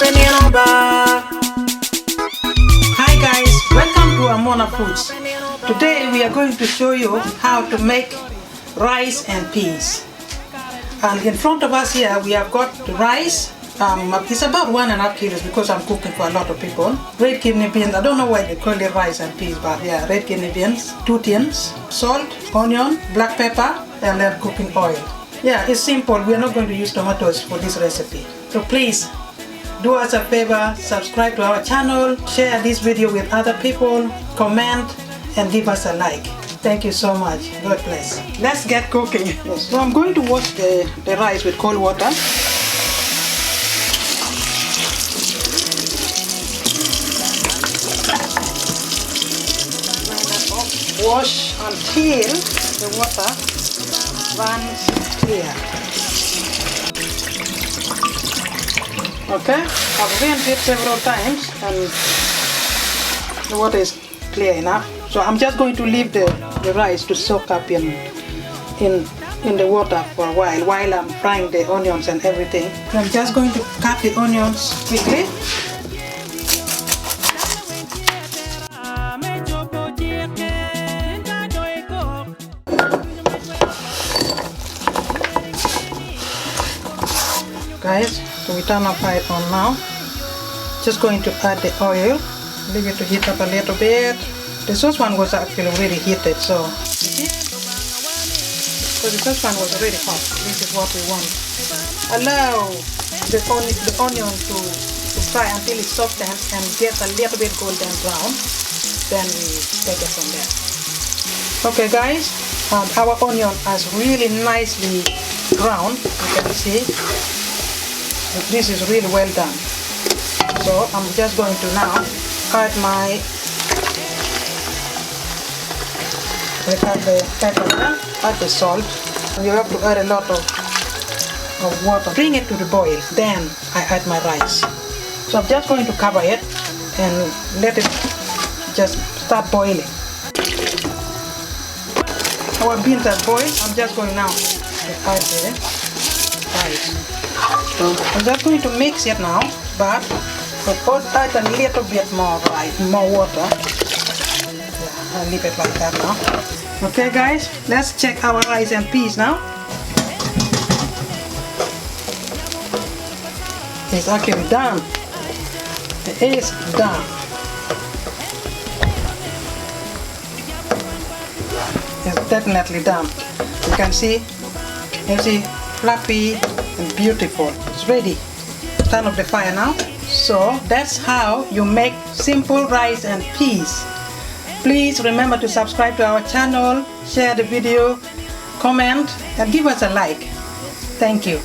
Hi guys, welcome to Amuna Foods. Today we are going to show you how to make rice and peas. And in front of us here we have got the rice. It's about 1.5 kilos because I'm cooking for a lot of people. Red kidney beans, I don't know why they call it rice and peas, but yeah, red kidney beans, 2 tins, salt, onion, black pepper, and then cooking oil. Yeah, it's simple. We are not going to use tomatoes for this recipe. So please, do us a favor, subscribe to our channel, share this video with other people, comment, and give us a like. Thank you so much. God bless. Let's get cooking. Yes. So I'm going to wash the rice with cold water. Wash until the water runs clear. Okay, I've rinsed it several times and the water is clear enough. So I'm just going to leave the rice to soak up in the water for a while I'm frying the onions and everything. I'm just going to cut the onions quickly. Guys, so we turn our fire on now. Just going to add the oil, leave it to heat up a little bit. The saucepan was actually already heated, so the saucepan was already hot. This is what we want. Allow the onion to fry until it's softened and get a little bit golden brown. Then we take it from there. Okay guys, our onion has really nicely browned, you can see. This is really well done. So I'm just going to now add the pepper, add the salt. And you have to add a lot of water. Bring it to the boil. Then I add my rice. So I'm just going to cover it and let it just start boiling. Our beans are boiled. I'm just going now to add the rice. So I'm just going to mix it now, but I'll add a little bit more water. Yeah, I'll leave it like that now. Okay guys, let's check our rice and peas now. It's actually done. It is done. It's definitely done. You can see, fluffy and beautiful. It's ready. Turn off the fire now. So that's how you make simple rice and peas. Please remember to subscribe to our channel, share the video, comment, and give us a like. Thank you.